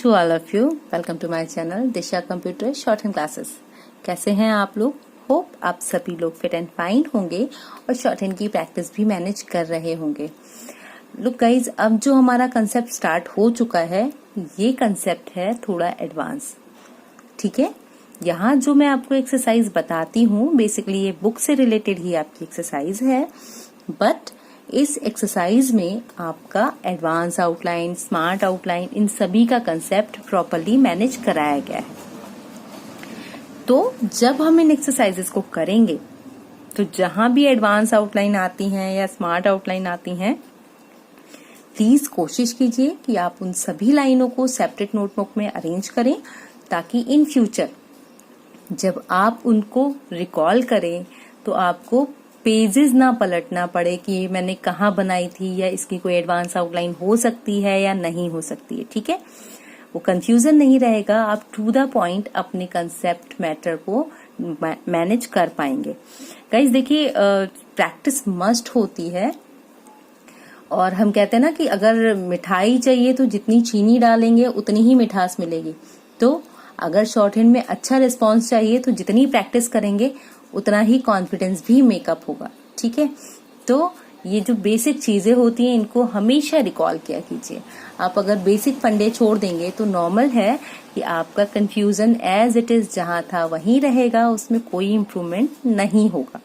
to all of you. Welcome to my channel Disha computer short hand classes. कैसे हैं आप लोग? Hope आप सभी लोग फिट एंड फाइन होंगे और शॉर्ट हैंड की प्रैक्टिस भी मैनेज कर रहे होंगे। लुक गाइज, अब जो हमारा कंसेप्ट स्टार्ट हो चुका है, ये कंसेप्ट है थोड़ा एडवांस। ठीक है, यहाँ जो मैं आपको एक्सरसाइज बताती हूँ, बेसिकली ये बुक से रिलेटेड ही आपकी एक्सरसाइज है, बट इस एक्सरसाइज में आपका एडवांस आउटलाइन, स्मार्ट आउटलाइन, इन सभी का कंसेप्ट प्रॉपर्ली मैनेज कराया गया है। तो जब हम इन एक्सरसाइजेस को करेंगे तो जहां भी एडवांस आउटलाइन आती हैं या स्मार्ट आउटलाइन आती हैं, प्लीज कोशिश कीजिए कि आप उन सभी लाइनों को सेपरेट नोटबुक में अरेंज करें, ताकि इन फ्यूचर जब आप उनको रिकॉल करें तो आपको पेजेस ना पलटना पड़े कि मैंने कहाँ बनाई थी या इसकी कोई एडवांस आउटलाइन हो सकती है या नहीं हो सकती है। ठीक है, वो कंफ्यूजन नहीं रहेगा, आप टू द पॉइंट अपने कंसेप्ट मैटर को मैनेज कर पाएंगे। गाइस देखिए, प्रैक्टिस मस्ट होती है, और हम कहते हैं ना कि अगर मिठाई चाहिए तो जितनी चीनी डालेंगे उतनी ही मिठास मिलेगी। तो अगर शॉर्ट हैंड में अच्छा रिस्पॉन्स चाहिए तो जितनी प्रैक्टिस करेंगे उतना ही कॉन्फिडेंस भी मेकअप होगा। ठीक है, तो ये जो बेसिक चीजें होती हैं इनको हमेशा रिकॉल किया कीजिए। आप अगर बेसिक फंडे छोड़ देंगे तो नॉर्मल है कि आपका कंफ्यूजन एज इट इज जहां था वहीं रहेगा, उसमें कोई इम्प्रूवमेंट नहीं होगा।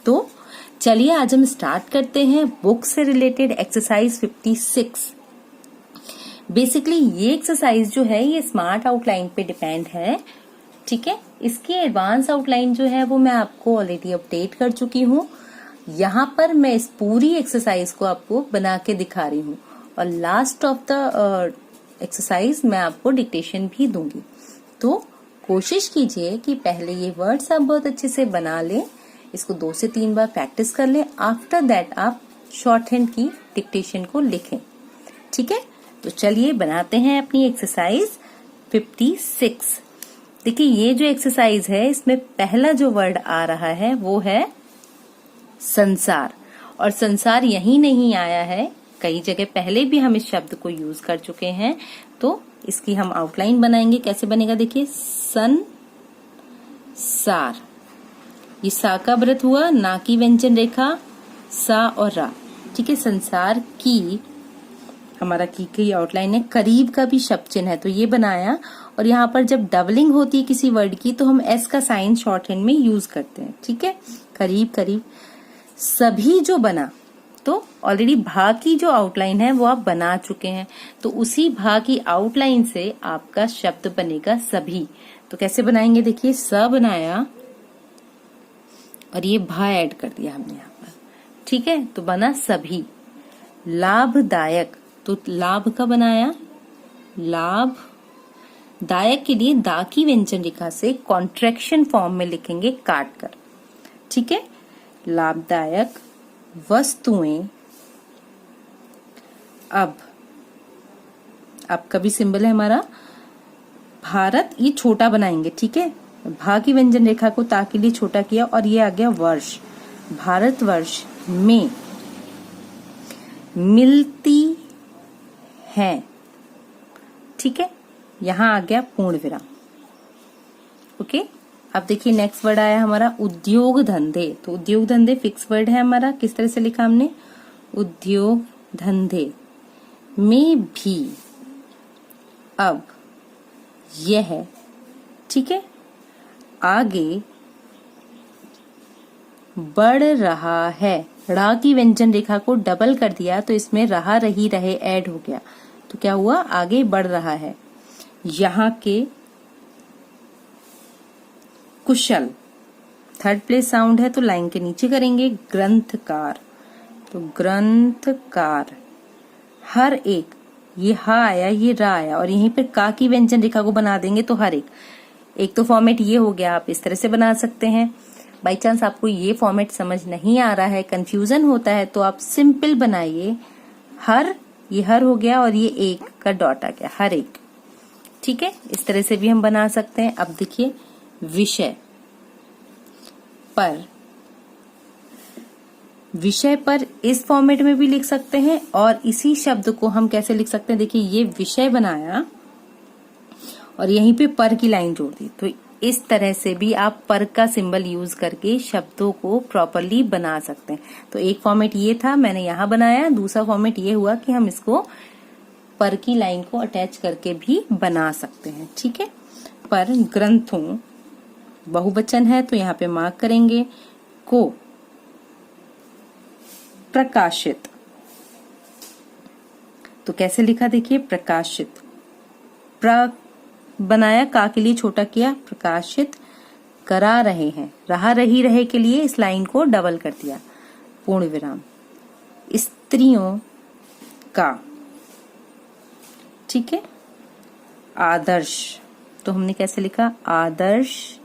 तो चलिए आज हम स्टार्ट करते हैं बुक से रिलेटेड एक्सरसाइज 56। बेसिकली ये एक्सरसाइज जो है ये स्मार्ट आउटलाइन पे डिपेंड है। ठीक है, इसकी एडवांस आउटलाइन जो है वो मैं आपको ऑलरेडी अपडेट कर चुकी हूँ। यहाँ पर मैं इस पूरी एक्सरसाइज को आपको बना के दिखा रही हूँ, और लास्ट ऑफ द एक्सरसाइज मैं आपको डिक्टेशन भी दूंगी। तो कोशिश कीजिए कि पहले ये वर्ड्स आप बहुत अच्छे से बना लें, इसको 2 से 3 बार प्रैक्टिस कर लें। आफ्टर दैट आप शॉर्ट हैंड की डिक्टेशन को लिखें। ठीक है, तो चलिए बनाते हैं अपनी एक्सरसाइज 56। देखिए, ये जो एक्सरसाइज है इसमें पहला जो वर्ड आ रहा है वो है संसार, और संसार यही नहीं आया है, कई जगह पहले भी हम इस शब्द को यूज कर चुके हैं। तो इसकी हम आउटलाइन बनाएंगे। कैसे बनेगा? देखिए, सन सार, ये सा का व्रत हुआ, ना की व्यंजन रेखा, सा और रा। ठीक है, संसार की हमारा की आउटलाइन है। करीब का भी शब्द चिन्ह है तो ये बनाया, और यहाँ पर जब डबलिंग होती है किसी वर्ड की तो हम एस का साइन शॉर्ट हैंड में यूज करते हैं। ठीक है, करीब करीब। सभी जो बना, तो ऑलरेडी भा की जो आउटलाइन है वो आप बना चुके हैं, तो उसी भा की आउटलाइन से आपका शब्द बनेगा सभी। तो कैसे बनाएंगे? देखिए, स बनाया और ये भा ऐड कर दिया हमने यहाँ पर। ठीक है, तो बना सभी। लाभदायक, तो लाभ का बनाया, लाभ दायक के लिए दा की व्यंजन रेखा से कॉन्ट्रैक्शन फॉर्म में लिखेंगे काट कर। ठीक है, लाभदायक वस्तुएं। अब का भी सिंबल है हमारा भारत, ये छोटा बनाएंगे। ठीक है, भा की व्यंजन रेखा को ता के लिए छोटा किया, और ये आ गया वर्ष। भारतवर्ष में मिलती है। ठीक है, यहां आ गया पूर्ण विराम। ओके, अब देखिए नेक्स्ट वर्ड आया हमारा उद्योग धंधे। तो उद्योग धंधे फिक्स वर्ड है हमारा। किस तरह से लिखा हमने? उद्योग धंधे में भी अब यह। ठीक है, आगे बढ़ रहा है। रा की व्यंजन रेखा को डबल कर दिया तो इसमें रहा, रही, रहे ऐड हो गया, तो क्या हुआ? आगे बढ़ रहा है। यहाँ के कुशल, थर्ड प्लेस साउंड है तो लाइन के नीचे करेंगे। ग्रंथकार, तो ग्रंथकार। हर एक, ये हा आया, ये रा आया, और यहीं पर का की व्यंजन रेखा को बना देंगे तो हर एक तो फॉर्मेट ये हो गया। आप इस तरह से बना सकते हैं। बाई चांस आपको ये फॉर्मेट समझ नहीं आ रहा है, कंफ्यूजन होता है, तो आप सिंपल बनाइए। हर, ये हर हो गया और ये एक का डॉट आ गया, हर एक। ठीक है, इस तरह से भी हम बना सकते हैं। अब देखिए, विषय पर, विषय पर इस फॉर्मेट में भी लिख सकते हैं, और इसी शब्द को हम कैसे लिख सकते हैं? देखिए, ये विषय बनाया, और यहीं पे पर की लाइन जोड़ दी। तो इस तरह से भी आप पर का सिंबल यूज करके शब्दों को प्रॉपरली बना सकते हैं। तो एक फॉर्मेट ये था, मैंने यहाँ बनाया। दूसरा फॉर्मेट ये हुआ कि हम इसको पर की लाइन को अटैच करके भी बना सकते हैं। ठीक है। पर ग्रंथों बहुवचन है तो यहाँ पे मार्क करेंगे। को प्रकाशित, तो कैसे लिखा देखिए, प्रकाशित। प्र बनाया, का के लिए छोटा किया, प्रकाशित करा रहे हैं। रहा रही रहे के लिए इस लाइन को डबल कर दिया, पूर्ण विराम। स्त्रियों का, ठीक है। आदर्श, तो हमने कैसे लिखा, आदर्श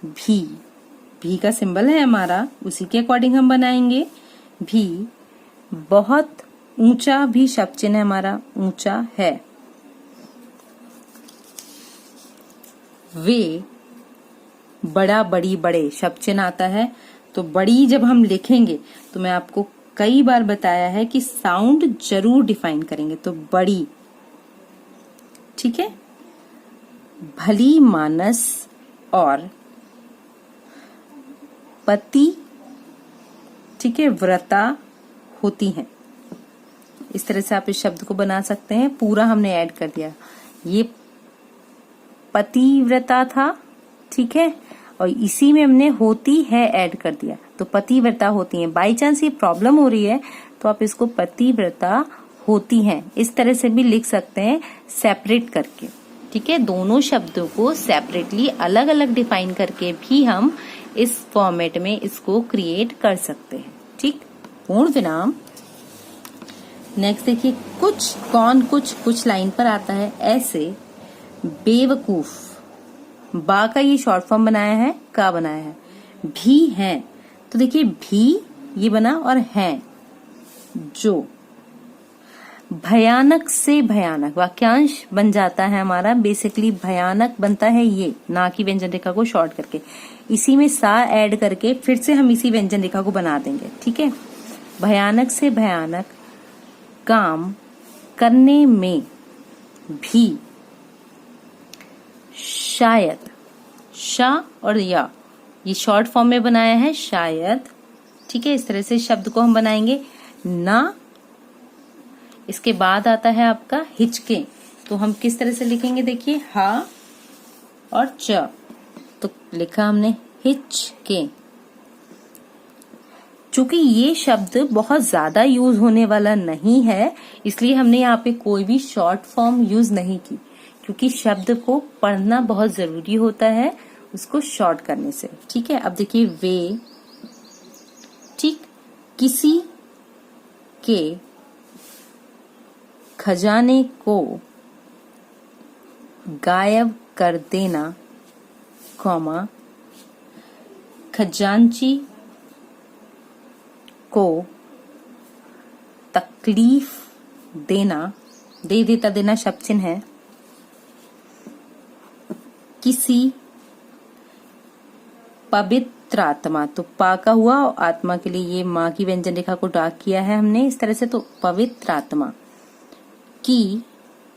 भी का सिंबल है हमारा, उसी के अकॉर्डिंग हम बनाएंगे। भी बहुत ऊंचा, भी शब्द चिन्ह है हमारा, ऊंचा है। वे बड़ा बड़ी बड़े शब्द चिन्ह आता है। तो बड़ी जब हम लिखेंगे तो मैं आपको कई बार बताया है कि साउंड जरूर डिफाइन करेंगे। तो बड़ी, ठीक है। भली मानस और पति, ठीक है, व्रता होती हैं। इस तरह से आप इस शब्द को बना सकते हैं। पूरा हमने ऐड कर दिया। ये पतिव्रता था, ठीक है, और इसी में हमने होती है ऐड कर दिया। तो पतिव्रता होती हैं। बाई चांस ये प्रॉब्लम हो रही है तो आप इसको पतिव्रता होती हैं इस तरह से भी लिख सकते हैं, सेपरेट करके। ठीक है, दोनों शब्दों को सेपरेटली अलग अलग डिफाइन करके भी हम इस फॉर्मेट में इसको क्रिएट कर सकते हैं। ठीक, पूर्ण विराम। नेक्स्ट देखिए, कुछ कौन कुछ लाइन पर आता है। ऐसे बेवकूफ, बा का ये शॉर्ट फॉर्म बनाया है, का बनाया है। भी हैं, तो देखिए भी ये बना और हैं जो। भयानक से भयानक वाक्यांश बन जाता है हमारा। बेसिकली भयानक बनता है ये, ना की व्यंजन रेखा को शॉर्ट करके। इसी में सा ऐड करके फिर से हम इसी व्यंजन रेखा को बना देंगे। ठीक है, भयानक से भयानक काम करने में भी शायद, शा और या ये शॉर्ट फॉर्म में बनाया है शायद। ठीक है, इस तरह से शब्द को हम बनाएंगे। ना, इसके बाद आता है आपका हिचके, तो हम किस तरह से लिखेंगे देखिए, हा और च, तो लिखा हमने हिचके। चूंकि ये शब्द बहुत ज्यादा यूज होने वाला नहीं है, इसलिए हमने यहाँ पे कोई भी शॉर्ट फॉर्म यूज नहीं की, क्योंकि शब्द को पढ़ना बहुत जरूरी होता है उसको शॉर्ट करने से। ठीक है, अब देखिए वे, ठीक, किसी के खजाने को गायब कर देना, कॉमा, खजांची को तकलीफ देना, दे देता देना शब्द चिन्ह है। किसी पवित्र आत्मा, तो पा का हुआ और आत्मा के लिए ये माँ की व्यंजन रेखा को डार्क किया है हमने इस तरह से। तो पवित्र आत्मा की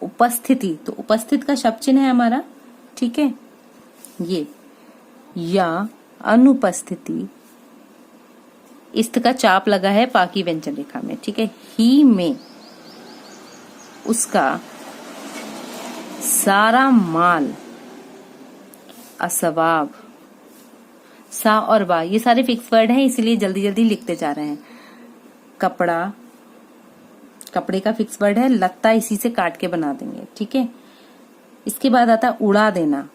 उपस्थिति, तो उपस्थित का शब्द चिन्ह है हमारा। ठीक है, ये या अनुपस्थिति, इस्त का चाप लगा है पा की व्यंजन रेखा में। ठीक है, ही में उसका सारा माल असवाब, सा और बा ये सारे फिक्स वर्ड हैं, इसलिए जल्दी जल्दी लिखते जा रहे हैं। कपड़ा, कपड़े का फिक्स वर्ड है। लत्ता इसी से काट के बना देंगे। ठीक है, इसके बाद आता उड़ा देना,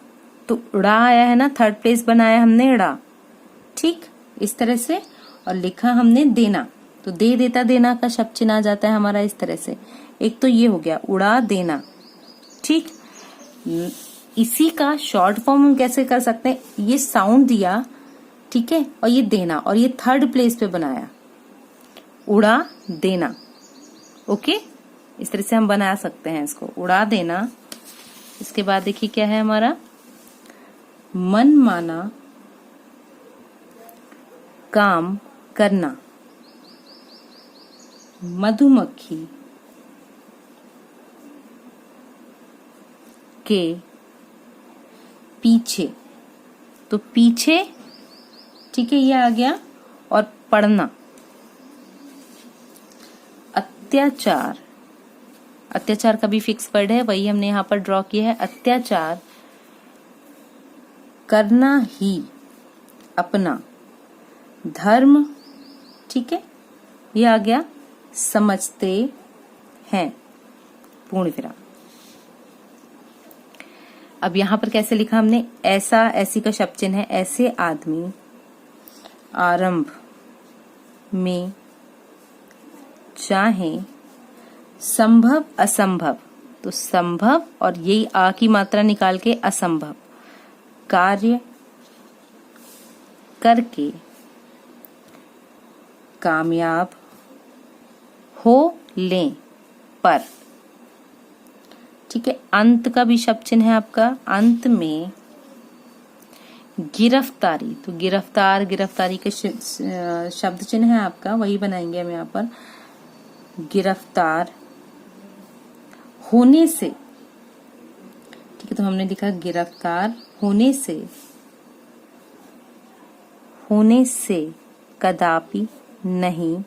तो उड़ा आया है ना, थर्ड प्लेस बनाया हमने उड़ा। ठीक, इस तरह से, और लिखा हमने देना, तो दे देता देना का शब्द चिन्ह आ जाता है हमारा इस तरह से। एक तो ये हो गया उड़ा देना। ठीक, इसी का शॉर्ट फॉर्म हम कैसे कर सकते हैं, ये साउंड दिया, ठीक है, और ये देना, और ये थर्ड प्लेस पे बनाया, उड़ा देना। ओके, इस तरह से हम बना सकते हैं इसको, उड़ा देना। इसके बाद देखिए क्या है हमारा, मन माना काम करना, मधुमक्खी के पीछे, तो पीछे, ठीक है, ये आ गया। और पढ़ना, अत्याचार, अत्याचार का भी फिक्स वर्ड है, वही हमने यहाँ पर ड्रॉ किया है। अत्याचार करना ही अपना धर्म, ठीक है, ये आ गया। समझते हैं, पूर्ण विराम। अब यहां पर कैसे लिखा हमने, ऐसा, ऐसी का शब्द चिन्ह है, ऐसे आदमी आरंभ में चाहे संभव असंभव, तो संभव और यही आ की मात्रा निकाल के असंभव कार्य करके कामयाब हो लें पर, ठीक है। अंत का भी शब्द चिन्ह है आपका, अंत में गिरफ्तारी, तो गिरफ्तार, गिरफ्तारी के शब्द चिन्ह है आपका, वही बनाएंगे हम यहाँ पर। गिरफ्तार होने से, ठीक है, तो हमने लिखा गिरफ्तार होने से कदापि नहीं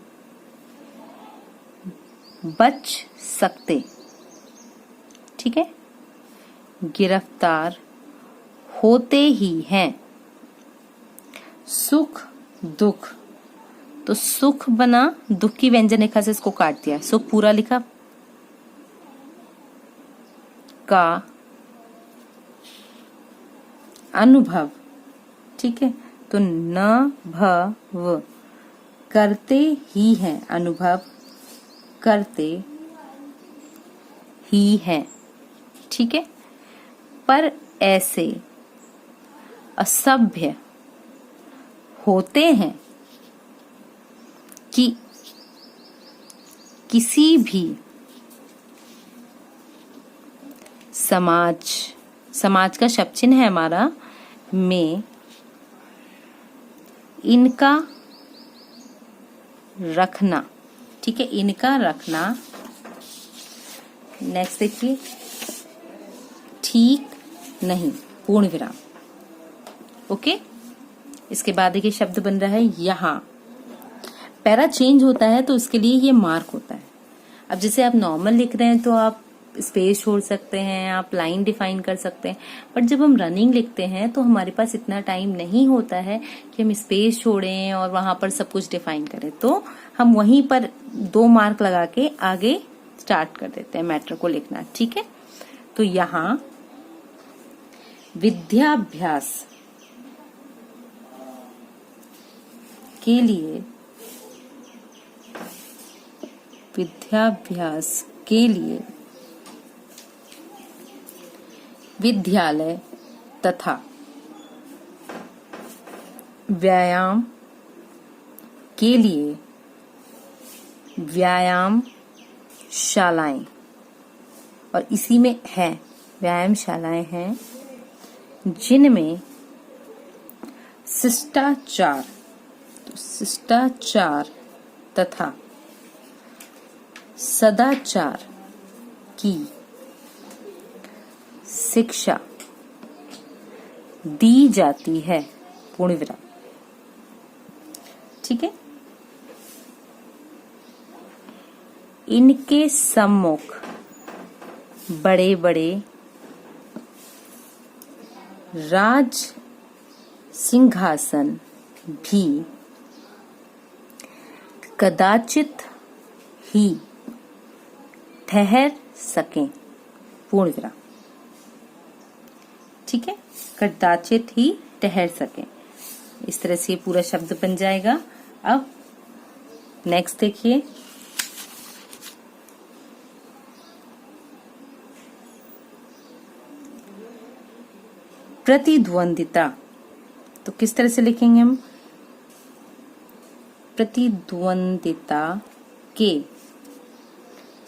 बच सकते, ठीक है। गिरफ्तार होते ही हैं सुख दुख, तो सुख बना, दुख की व्यंजन रेखा से इसको काट दिया, सुख पूरा लिखा, का अनुभव, ठीक है, तो न भव करते ही हैं, अनुभव करते ही हैं, ठीक है। पर ऐसे असभ्य होते हैं कि किसी भी समाज का शब्द चिन्ह है हमारा, में इनका रखना, ठीक है, इनका रखना। नेक्स्ट देखिए, ठीक नहीं, पूर्ण विराम। ओके, इसके बाद देखिए शब्द बन रहा है यहाँ। पैरा चेंज होता है तो उसके लिए ये मार्क होता है। अब जैसे आप नॉर्मल लिख रहे हैं तो आप स्पेस छोड़ सकते हैं, आप लाइन डिफाइन कर सकते हैं, बट जब हम रनिंग लिखते हैं तो हमारे पास इतना टाइम नहीं होता है कि हम स्पेस छोड़ें और वहां पर सब कुछ डिफाइन करें, तो हम वहीं पर 2 मार्क लगा के आगे स्टार्ट कर देते हैं मैटर को लिखना, ठीक है। तो यहाँ विद्याभ्यास के लिए विद्यालय तथा व्यायाम के लिए व्यायामशालाएं, और इसी में है व्यायामशालाएं हैं जिनमें शिष्टाचार, तो शिष्टाचार तथा सदाचार की शिक्षा दी जाती है, पूर्ण विराम, ठीक है। इनके सम्मुख बड़े बड़े राज सिंहासन भी कदाचित ही ठहर सकें, पूर्ण विराम, ठीक है, कदाचित ही ठहर सकें। इस तरह से पूरा शब्द बन जाएगा। अब नेक्स्ट देखिए, प्रतिद्वंदिता, तो किस तरह से लिखेंगे हम, प्रतिद्वंदिता के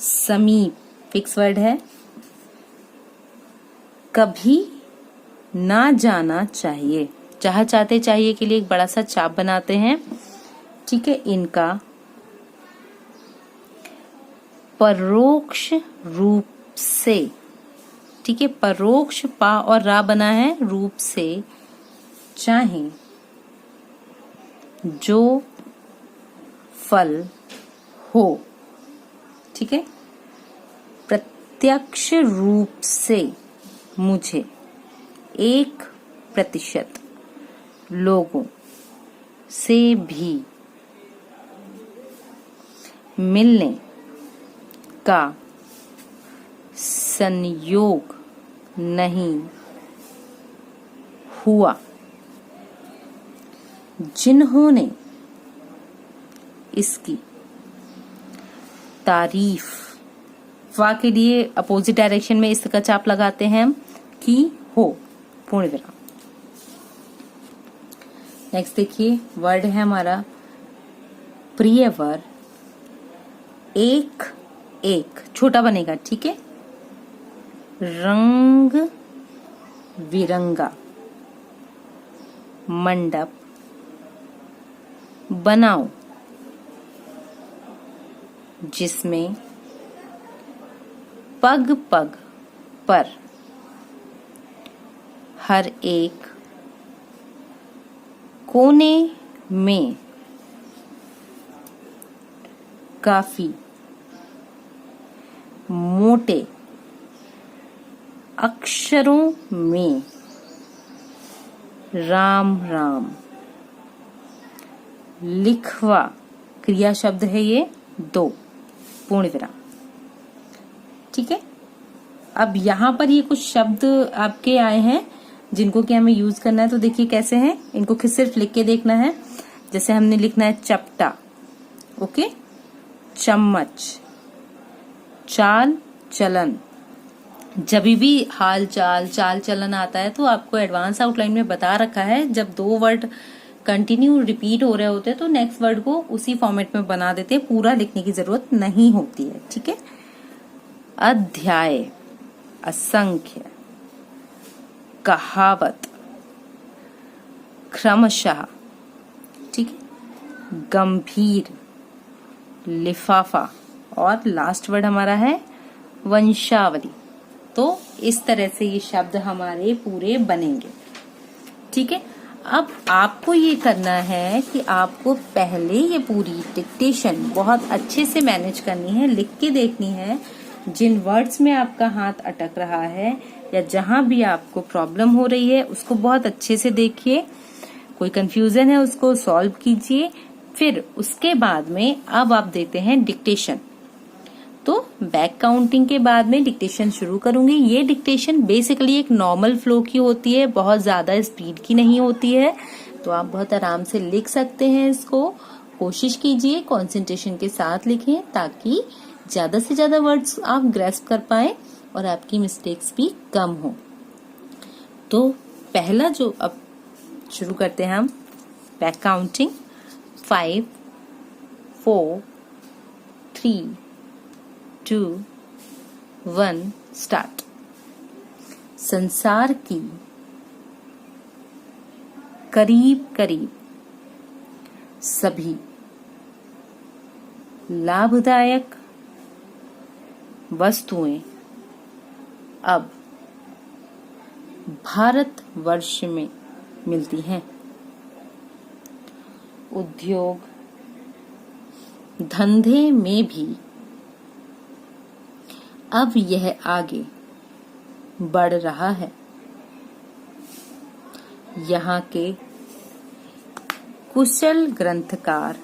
समीप, फिक्स वर्ड है, कभी ना जाना चाहिए, चाहते चाहिए के लिए एक बड़ा सा चाप बनाते हैं, ठीक है। इनका परोक्ष रूप से ठीक है, परोक्ष पा और रा बना है रूप से, चाहे जो फल हो, ठीक है। प्रत्यक्ष रूप से मुझे 1% लोगों से भी मिलने का संयोग नहीं हुआ। जिन्होंने इसकी तारीफ, वा के लिए अपोजिट डायरेक्शन में इसका चाप लगाते हैं हम, की हो, पूर्ण विराम। नेक्स्ट देखिए, वर्ड है हमारा प्रियवर, एक एक छोटा बनेगा, ठीक है। रंग बिरंगा मंडप बनाओ, जिसमें पग पग पर हर एक कोने में काफी मोटे अक्षरों में राम राम लिखवा, क्रिया शब्द है ये 2, पूर्ण विराम, ठीक है। अब यहाँ पर ये कुछ शब्द आपके आए हैं जिनको कि हमें यूज करना है, तो देखिए कैसे हैं, इनको सिर्फ लिख के देखना है। जैसे हमने लिखना है चपटा, ओके, चम्मच, चाल चलन। जब भी हाल चाल चाल चलन आता है तो आपको एडवांस आउटलाइन में बता रखा है, जब 2 वर्ड कंटिन्यू रिपीट हो रहे होते हैं तो नेक्स्ट वर्ड को उसी फॉर्मेट में बना देते हैं, पूरा लिखने की जरूरत नहीं होती है, ठीक है। अध्याय, असंख्य, कहावत, क्रमशः, ठीक है, गंभीर, लिफाफा, और लास्ट वर्ड हमारा है वंशावली। तो इस तरह से ये शब्द हमारे पूरे बनेंगे, ठीक है। अब आपको ये करना है कि आपको पहले ये पूरी डिक्टेशन बहुत अच्छे से मैनेज करनी है, लिख के देखनी है। जिन वर्ड्स में आपका हाथ अटक रहा है या जहां भी आपको प्रॉब्लम हो रही है उसको बहुत अच्छे से देखिए, कोई कंफ्यूजन है उसको सॉल्व कीजिए। फिर उसके बाद में अब आप देते हैं डिक्टेशन। तो बैक काउंटिंग के बाद में डिक्टेशन शुरू करूंगी। ये डिक्टेशन बेसिकली एक नॉर्मल फ्लो की होती है, बहुत ज्यादा स्पीड की नहीं होती है, तो आप बहुत आराम से लिख सकते हैं इसको। कोशिश कीजिए कंसंट्रेशन के साथ लिखें ताकि ज्यादा से ज्यादा वर्ड्स आप ग्रैस्प कर पाए और आपकी मिस्टेक्स भी कम हो। तो पहला जो अब शुरू करते हैं हम बैक काउंटिंग, 5, 4, 3, 2, 1 स्टार्ट। संसार की करीब करीब सभी लाभदायक वस्तुएं अब भारतवर्ष में मिलती हैं। उद्योग धंधे में भी अब यह आगे बढ़ रहा है। यहाँ के कुशल ग्रंथकार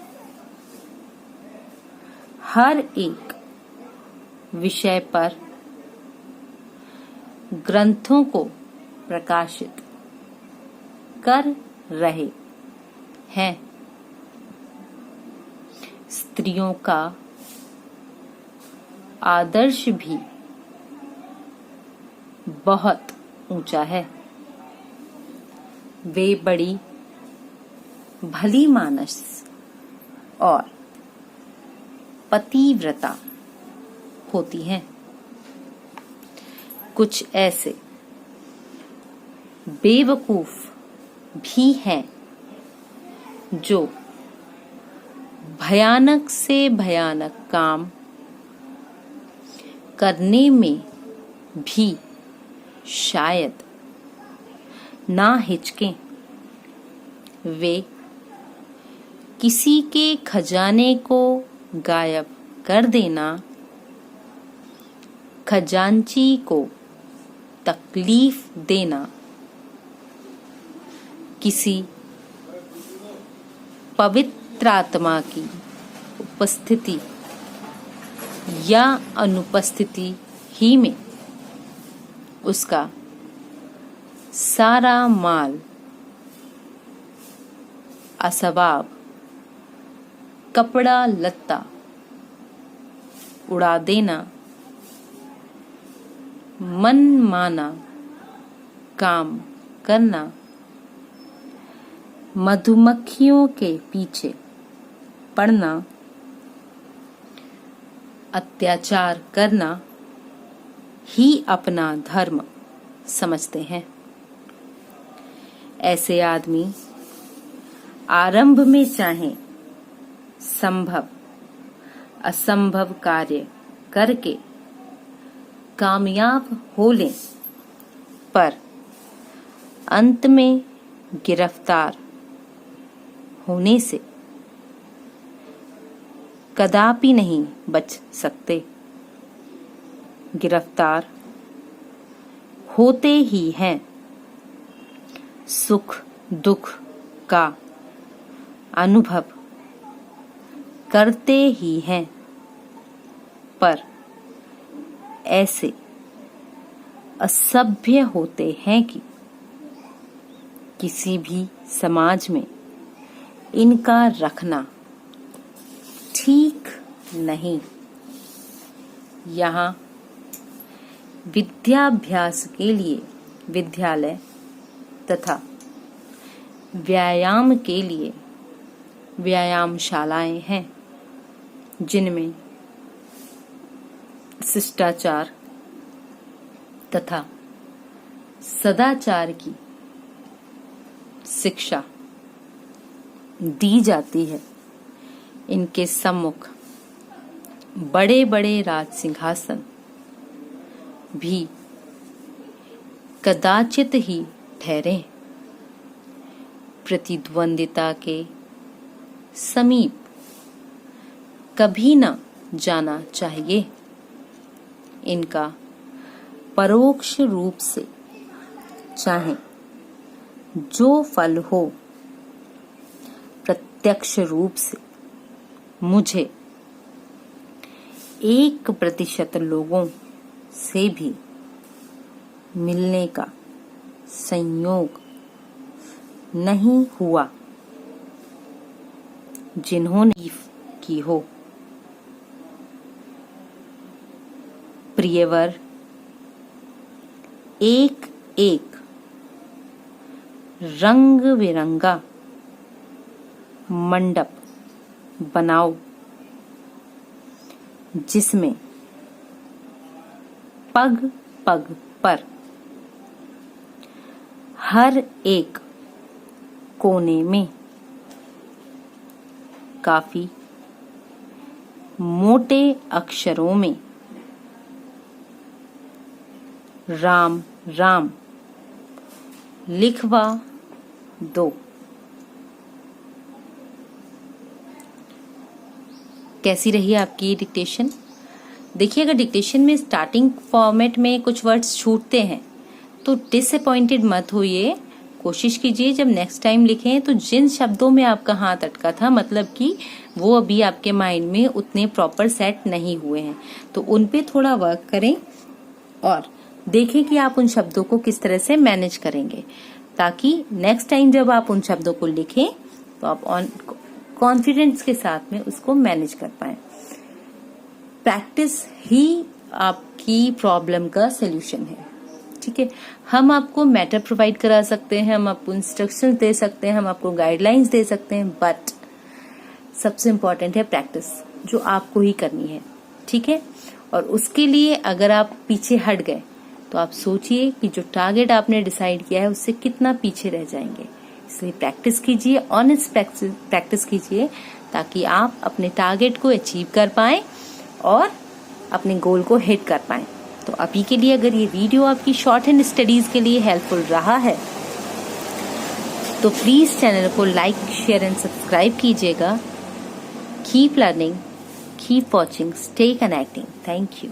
हर एक विषय पर ग्रंथों को प्रकाशित कर रहे हैं। स्त्रियों का आदर्श भी बहुत ऊंचा है। वे बड़ी भली मानस और पतिव्रता होती हैं। कुछ ऐसे बेवकूफ भी हैं जो भयानक से भयानक काम करने में भी शायद ना हिचकें वे किसी के खजाने को गायब कर देना खजांची को तकलीफ देना किसी पवित्र आत्मा की उपस्थिति या अनुपस्थिति ही में उसका सारा माल असबाब कपड़ा लत्ता उड़ा देना मन माना काम करना मधुमक्खियों के पीछे पड़ना अत्याचार करना ही अपना धर्म समझते हैं। ऐसे आदमी आरंभ में चाहे संभव असंभव कार्य करके कामयाब हो लें, पर अंत में गिरफ्तार होने से कदापि नहीं बच सकते। गिरफ्तार होते ही हैं, सुख दुख का अनुभव करते ही हैं, पर ऐसे असभ्य होते हैं कि किसी भी समाज में इनका रखना ठीक नहीं। यहाँ विद्याभ्यास के लिए विद्यालय तथा व्यायाम के लिए व्यायामशालाएं हैं, जिनमें शिष्टाचार तथा सदाचार की शिक्षा दी जाती है। इनके सम्मुख बड़े बड़े राज सिंहासन भी कदाचित ही ठहरे। प्रतिद्वंदिता के समीप कभी न जाना चाहिए। इनका परोक्ष रूप से चाहे जो फल हो, प्रत्यक्ष रूप से मुझे 1% लोगों से भी मिलने का संयोग नहीं हुआ जिन्होंने की हो। प्रियवर, एक एक रंग बिरंगा मंडप बनाओ, जिसमें पग पग पर हर एक कोने में काफी मोटे अक्षरों में राम राम लिखवा दो। कैसी रही आपकी डिक्टेशन? देखिए, अगर डिक्टेशन में स्टार्टिंग फॉर्मेट में कुछ वर्ड्स छूटते हैं तो डिसअपॉइंटेड मत होइए। कोशिश कीजिए जब नेक्स्ट टाइम लिखें तो जिन शब्दों में आपका हाथ अटका था, मतलब कि वो अभी आपके माइंड में उतने प्रॉपर सेट नहीं हुए हैं, तो उन पे थोड़ा वर्क करें और देखें कि आप उन शब्दों को किस तरह से मैनेज करेंगे, ताकि नेक्स्ट टाइम जब आप उन शब्दों को लिखें तो आप कॉन्फिडेंस के साथ में उसको मैनेज कर पाए। प्रैक्टिस ही आपकी प्रॉब्लम का सलूशन है। ठीक है, हम आपको मैटर प्रोवाइड करा सकते हैं, हम आपको इंस्ट्रक्शन दे सकते हैं, हम आपको गाइडलाइंस दे सकते हैं, बट सबसे इम्पोर्टेंट है प्रैक्टिस, जो आपको ही करनी है। ठीक है, और उसके लिए अगर आप पीछे हट गए तो आप सोचिए कि जो टारगेट आपने डिसाइड किया है उससे कितना पीछे रह जाएंगे। इसलिए प्रैक्टिस कीजिए, ऑनेस्ट प्रैक्टिस कीजिए, ताकि आप अपने टारगेट को अचीव कर पाएं और अपने गोल को हिट कर पाएं। तो अभी के लिए अगर ये वीडियो आपकी शॉर्ट हैंड स्टडीज के लिए हेल्पफुल रहा है तो प्लीज चैनल को लाइक, शेयर एंड सब्सक्राइब कीजिएगा। Keep learning, keep watching, stay connecting. Thank you.